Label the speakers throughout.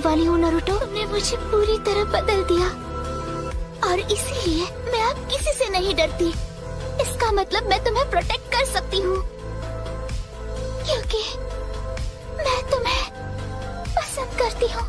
Speaker 1: वाली हूँ नारुतो, तुमने मुझे पूरी तरह बदल दिया और इसीलिए मैं अब किसी से नहीं डरती। इसका मतलब मैं तुम्हें प्रोटेक्ट कर सकती हूँ क्योंकि मैं तुम्हें पसंद करती हूँ।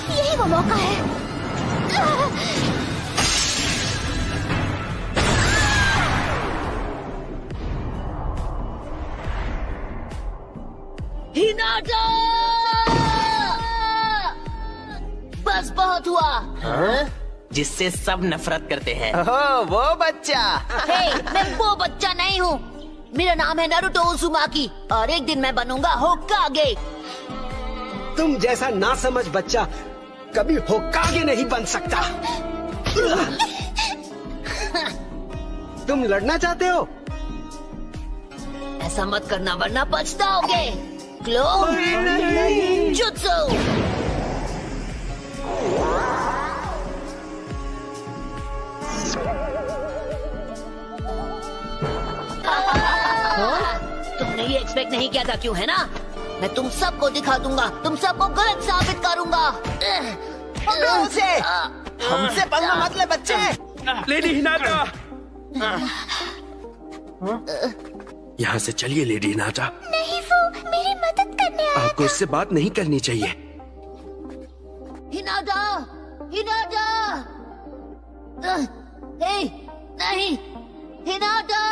Speaker 1: यही वो मौका है।
Speaker 2: हिनाटा! बस बहुत हुआ।
Speaker 3: हाँ? जिससे सब नफरत करते हैं।
Speaker 4: ओह, वो बच्चा।
Speaker 2: हे, मैं वो बच्चा नहीं हूँ। मेरा नाम है नारुतो उज़ुमाकी और एक दिन मैं बनूंगा होकागे।
Speaker 5: तुम जैसा नासमझ बच्चा कभी होकागे नहीं बन सकता। तुम लड़ना चाहते हो?
Speaker 2: ऐसा मत करना वरना पछताओगे। Clone jutsu. तुमने ये एक्सपेक्ट नहीं किया था क्यों, है ना? मैं तुम सबको दिखा दूंगा, तुम सबको गलत साबित करूंगा।
Speaker 4: हमसे पंगा मत ले बच्चे।
Speaker 5: लेडी हिनाटा, यहाँ से चलिए लेडी हिनाटा।
Speaker 1: नहीं, वो मेरी मदद करने आया।
Speaker 5: आपको इससे बात नहीं करनी चाहिए।
Speaker 2: हिनाटा, हिनाटा, हे, नहीं, हिनाटा।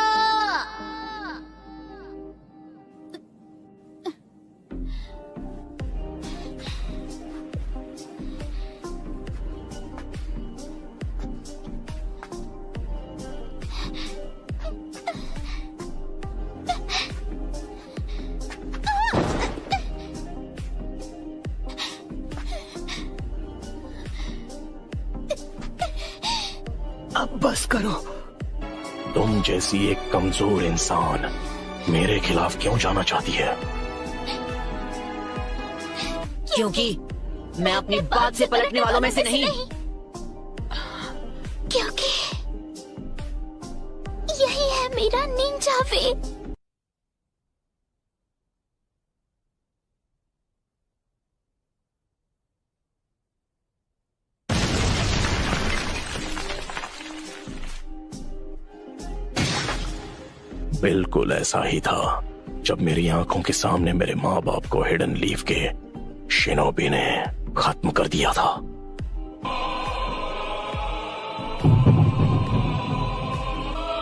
Speaker 5: अब बस करो।
Speaker 6: तुम जैसी एक कमजोर इंसान मेरे खिलाफ क्यों जाना चाहती है?
Speaker 2: क्योंकि मैं अपनी बात से पलटने वालों में से नहीं।
Speaker 1: क्योंकि यही है मेरा निंजा वे।
Speaker 6: बिल्कुल ऐसा ही था जब मेरी आंखों के सामने मेरे माँ बाप को हिडन लीफ के शिनोबी ने खत्म कर दिया था।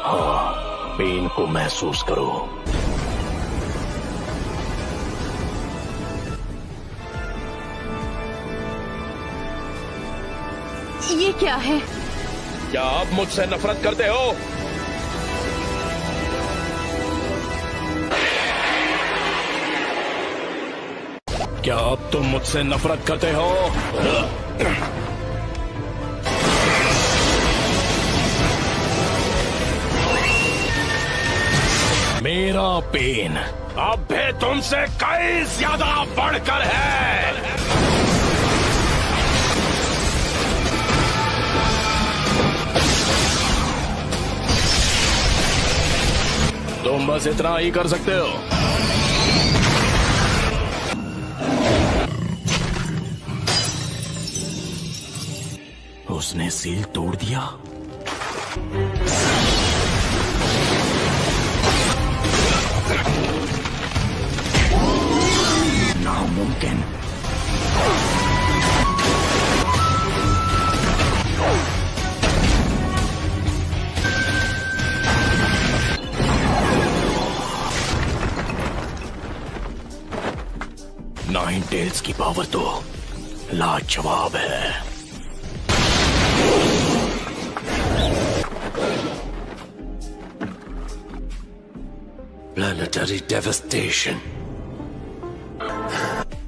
Speaker 6: हाँ, पेन को महसूस करो।
Speaker 7: ये क्या है?
Speaker 6: क्या आप मुझसे नफरत करते हो? क्या अब तुम मुझसे नफरत करते हो? मेरा पेन अब भी तुमसे कई ज्यादा बढ़कर है। तुम बस इतना ही कर सकते हो। उसने सील तोड़ दिया। नामुमकिन। नाइन टेल्स की पावर तो लाजवाब है।
Speaker 8: Planetary devastation.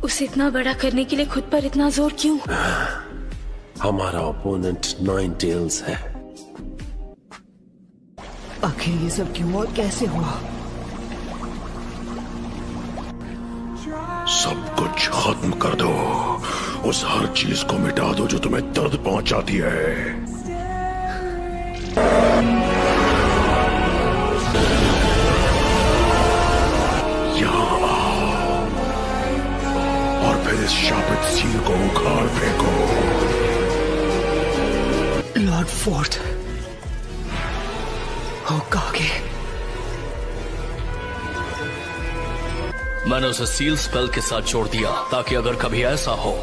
Speaker 7: उसे इतना बड़ा करने के लिए खुद पर इतना जोर क्यों?
Speaker 8: हमारा ओपोनेंट नाइन टेल्स है।
Speaker 4: आखिर ये सब क्यों और कैसे हुआ?
Speaker 6: सब कुछ खत्म कर दो, उस हर चीज को मिटा दो जो तुम्हें दर्द पहुंचाती है। यहाँ आओ और फिर इस शापित सील को उखाड़ फेंको।
Speaker 4: Lord fourth, होकागे।
Speaker 9: मैंने उसे सील स्पेल के साथ जोड़ दिया ताकि अगर कभी ऐसा हो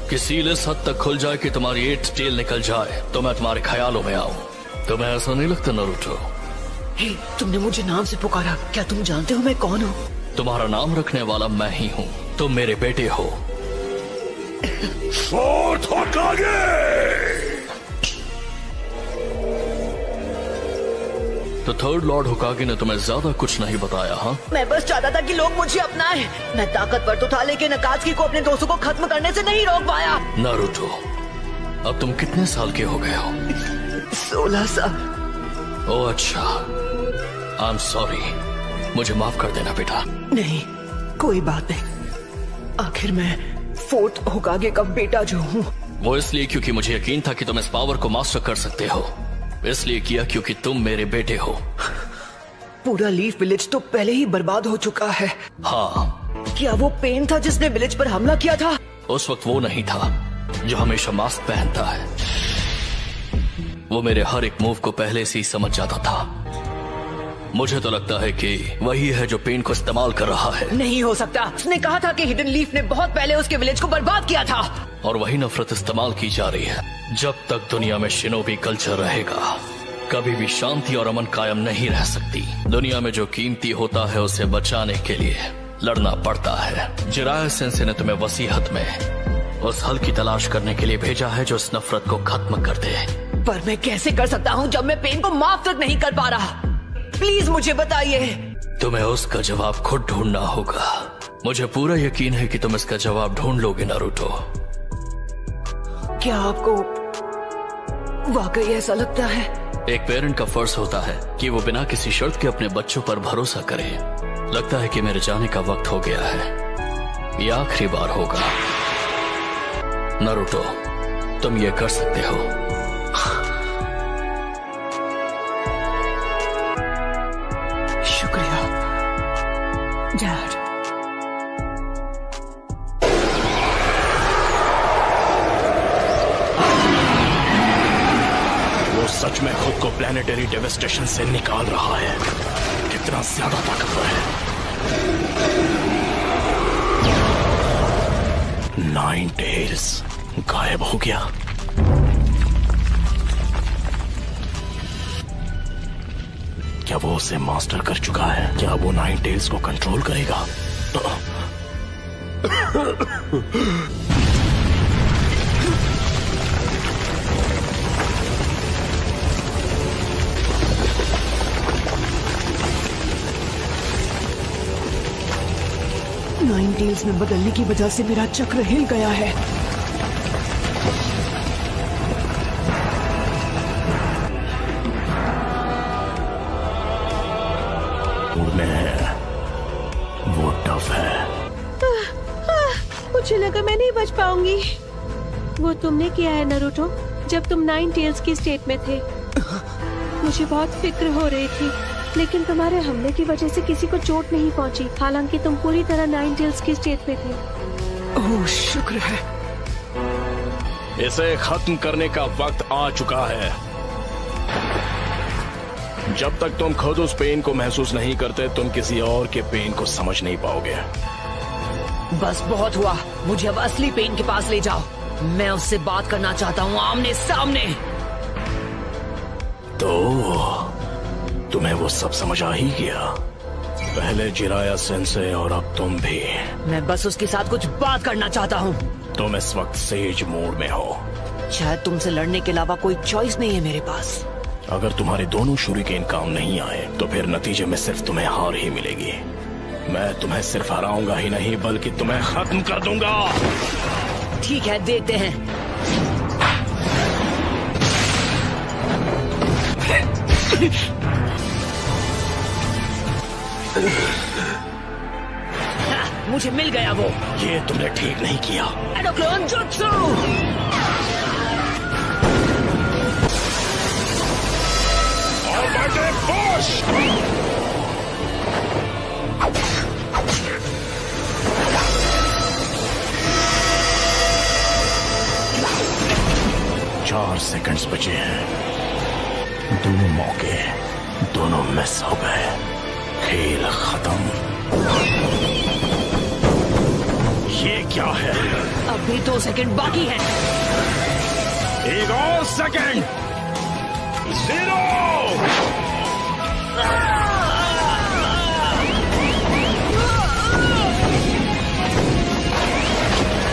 Speaker 9: कि सील इस हद तक खुल जाए कि तुम्हारी 8 टेल निकल जाए तो मैं तुम्हारे ख्यालों में आऊं। तुम्हें ऐसा नहीं लगता नारुतो?
Speaker 4: हे, तुमने मुझे नाम से पुकारा। क्या तुम जानते हो मैं कौन हूँ?
Speaker 9: तुम्हारा नाम रखने वाला मैं ही हूँ। तुम मेरे बेटे हो।
Speaker 6: फोर्थ होकागे।
Speaker 9: तो थर्ड लॉर्ड होकागे ने तुम्हें ज्यादा कुछ नहीं बताया? हाँ,
Speaker 4: मैं बस चाहता था कि लोग मुझे अपनाएं। मैं ताकतवर तो था लेकिन अकात्सुकी को अपने दोस्तों को खत्म करने से नहीं रोक पाया।
Speaker 9: नारुतो, अब तुम कितने साल के हो गए हो?
Speaker 4: 16 साल।
Speaker 9: ओह अच्छा, आई एम सॉरी। मुझे माफ कर देना बेटा।
Speaker 4: नहीं, कोई बात नहीं। आखिर मैं फोर्थ होकागे का बेटा जो हूँ।
Speaker 9: वो इसलिए क्योंकि मुझे यकीन था कि तुम इस पावर को मास्टर कर सकते हो। इसलिए किया क्योंकि तुम मेरे बेटे हो।
Speaker 4: पूरा लीफ विलेज तो पहले ही बर्बाद हो चुका है।
Speaker 9: हाँ।
Speaker 4: क्या वो पेन था जिसने विलेज पर हमला किया था?
Speaker 9: उस वक्त वो नहीं था जो हमेशा मास्क पहनता है। वो मेरे हर एक मूव को पहले से ही समझ जाता था। मुझे तो लगता है कि वही है जो पेन को इस्तेमाल कर रहा है।
Speaker 4: नहीं हो सकता। उसने कहा था कि हिडन लीफ ने बहुत पहले उसके विलेज को बर्बाद किया था।
Speaker 9: और वही नफरत इस्तेमाल की जा रही है। जब तक दुनिया में शिनोबी कल्चर रहेगा कभी भी शांति और अमन कायम नहीं रह सकती। दुनिया में जो कीमती होता है उसे बचाने के लिए लड़ना पड़ता है। जिराया सेंसे ने तुम्हें वसीहत में उस हल की तलाश करने के लिए भेजा है जो इस नफरत को खत्म कर दे।
Speaker 4: पर मैं कैसे कर सकता हूँ जब मैं पेन को माफ तक नहीं कर पा रहा? प्लीज मुझे बताइए।
Speaker 9: तुम्हें उसका जवाब खुद ढूंढना होगा। मुझे पूरा यकीन है कि तुम इसका जवाब ढूंढ लोगे नारुतो।
Speaker 4: क्या आपको वाकई ऐसा लगता है?
Speaker 9: एक पेरेंट का फर्ज होता है कि वो बिना किसी शर्त के अपने बच्चों पर भरोसा करे। लगता है कि मेरे जाने का वक्त हो गया है। ये आखिरी बार होगा। नारुतो, तुम ये कर सकते हो।
Speaker 4: शुक्रिया डैड।
Speaker 6: वो सच में खुद को प्लैनेटरी डेवस्टेशन से निकाल रहा है। कितना ज्यादा ताकतवर है। 9 टेल्स गायब हो गया। क्या वो उसे मास्टर कर चुका है? क्या वो 9 टेल्स को कंट्रोल करेगा?
Speaker 4: नाइन टेल्स में बदलने की वजह से मेरा चक्र हिल गया है।
Speaker 6: वो टफ है।
Speaker 7: मुझे लगा मैं नहीं बच पाऊंगी। वो तुमने किया है नारुतो जब तुम 9 टेल्स की स्टेट में थे। मुझे बहुत फिक्र हो रही थी लेकिन तुम्हारे हमले की वजह से किसी को चोट नहीं पहुंची। हालांकि तुम पूरी तरह 9 टेल्स की स्टेट में थे।
Speaker 4: ओह शुक्र है।
Speaker 6: इसे खत्म करने का वक्त आ चुका है। जब तक तुम खुद उस पेन को महसूस नहीं करते तुम किसी और के पेन को समझ नहीं पाओगे।
Speaker 4: बस बहुत हुआ। मुझे अब असली पेन के पास ले जाओ। मैं उससे बात करना चाहता हूँ आमने सामने।
Speaker 6: तो तुम्हें वो सब समझ आ ही गया। पहले जिराया सेंसे और अब तुम भी।
Speaker 4: मैं बस उसके साथ कुछ बात करना चाहता हूँ।
Speaker 6: तुम इस वक्त सेज मोड में हो।
Speaker 4: शायद तुमसे लड़ने के अलावा कोई चॉइस नहीं है मेरे पास।
Speaker 6: अगर तुम्हारे दोनों शूरिकेन काम नहीं आए तो फिर नतीजे में सिर्फ तुम्हें हार ही मिलेगी। मैं तुम्हें सिर्फ हराऊंगा ही नहीं बल्कि तुम्हें खत्म कर दूंगा।
Speaker 4: ठीक है, देखते हैं। मुझे मिल गया वो।
Speaker 6: ये तुमने ठीक नहीं किया।
Speaker 4: एडोक्लोन जुत्सु।
Speaker 6: चार सेकंड्स बचे हैं। दोनों मौके दोनों मिस हो गए। खेल खत्म। ये क्या है?
Speaker 4: अब भी 2 सेकंड बाकी हैं।
Speaker 6: एक और सेकंड। 0।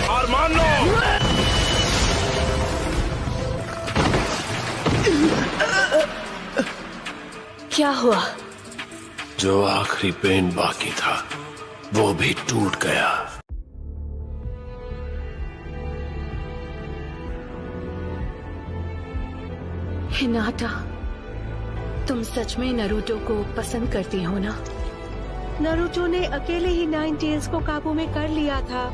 Speaker 6: हार मान लो।
Speaker 7: क्या हुआ?
Speaker 8: जो आखिरी पेन बाकी था वो भी टूट गया।
Speaker 7: हिनाटा, तुम सच में नारुतो को पसंद करती हो ना? नारुतो ने अकेले ही 9 टेल्स को काबू में कर लिया था।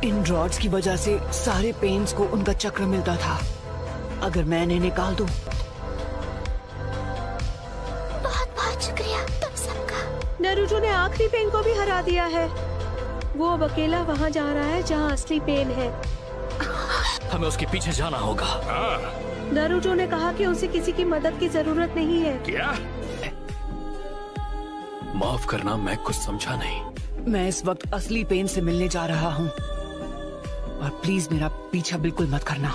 Speaker 4: इन रॉड्स की वजह से सारे पेन्स को उनका चक्र मिलता था। अगर मैं इन्हें निकाल दूं।
Speaker 1: बहुत बहुत शुक्रिया तुम सबका।
Speaker 7: नारुतो ने आखिरी पेन को भी हरा दिया है। वो अब अकेला वहाँ जा रहा है जहाँ असली पेन है।
Speaker 9: हमें उसके पीछे जाना होगा।
Speaker 7: नारुतो ने कहा कि उसे किसी की मदद की जरूरत नहीं है।
Speaker 6: क्या?
Speaker 9: माफ करना, मैं कुछ समझा नहीं।
Speaker 4: मैं इस वक्त असली पेन से मिलने जा रहा हूँ और प्लीज मेरा पीछा बिल्कुल मत करना।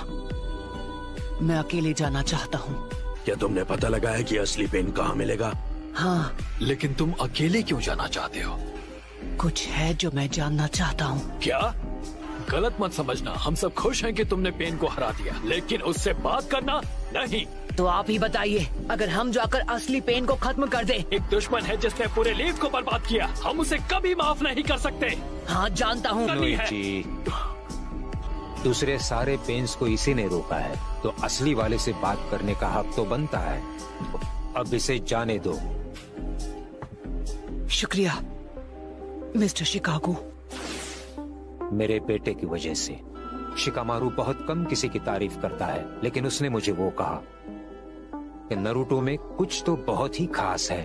Speaker 4: मैं अकेले जाना चाहता हूँ।
Speaker 6: क्या तुमने पता लगाया कि असली पेन कहाँ मिलेगा?
Speaker 4: हाँ,
Speaker 9: लेकिन तुम अकेले क्यों जाना चाहते हो?
Speaker 4: कुछ है जो मैं जानना चाहता हूँ।
Speaker 9: क्या? गलत मत समझना, हम सब खुश हैं कि तुमने पेन को हरा दिया, लेकिन उससे बात करना नहीं।
Speaker 4: तो आप ही बताइए, अगर हम जाकर असली पेन को खत्म कर दे।
Speaker 9: एक दुश्मन है जिसने पूरे लीग को बर्बाद किया, हम उसे कभी माफ नहीं कर सकते।
Speaker 4: हाँ जानता हूँ।
Speaker 10: दूसरे सारे पेन्स को इसी ने रोका है, तो असली वाले से बात करने का हक तो बनता है। अब इसे जाने दो।
Speaker 4: शुक्रिया मिस्टर शिकागो।
Speaker 10: मेरे बेटे की वजह से शिकामारू बहुत कम किसी की तारीफ करता है, लेकिन उसने मुझे वो कहा कि नारुतो में कुछ तो बहुत ही खास है।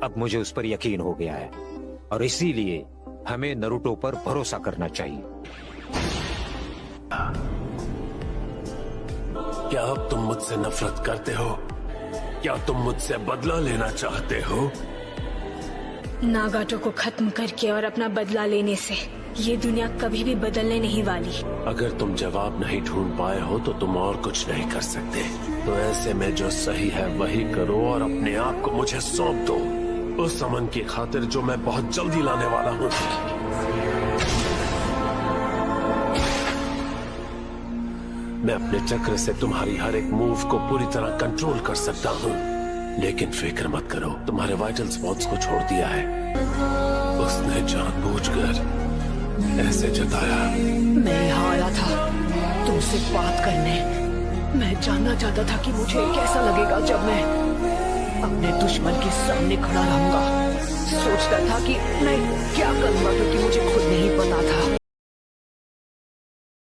Speaker 10: अब मुझे उस पर यकीन हो गया है और इसीलिए हमें नारुतो पर भरोसा करना चाहिए।
Speaker 8: क्या अब तुम मुझसे नफरत करते हो? क्या तुम मुझसे बदला लेना चाहते हो?
Speaker 11: नागाटो को खत्म करके और अपना बदला लेने से ये दुनिया कभी भी बदलने नहीं वाली।
Speaker 8: अगर तुम जवाब नहीं ढूंढ पाए हो तो तुम और कुछ नहीं कर सकते। तो ऐसे में जो सही है वही करो और अपने आप को मुझे सौंप दो, उस अमन की खातिर जो मैं बहुत जल्दी लाने वाला हूँ। मैं अपने चक्र से तुम्हारी हर एक मूव को पूरी तरह कंट्रोल कर सकता हूँ, लेकिन फिक्र मत करो, तुम्हारे वाइटल स्पॉट्स को छोड़ दिया है। उसने जानबूझकर ऐसे जताया।
Speaker 4: मैं यहाँ आया था तुमसे बात करने। मैं जानना चाहता था कि मुझे कैसा लगेगा जब मैं अपने दुश्मन के सामने खड़ा रहूंगा। सोचता था कि मैं क्या करूंगा क्योंकि मुझे खुद नहीं पता था।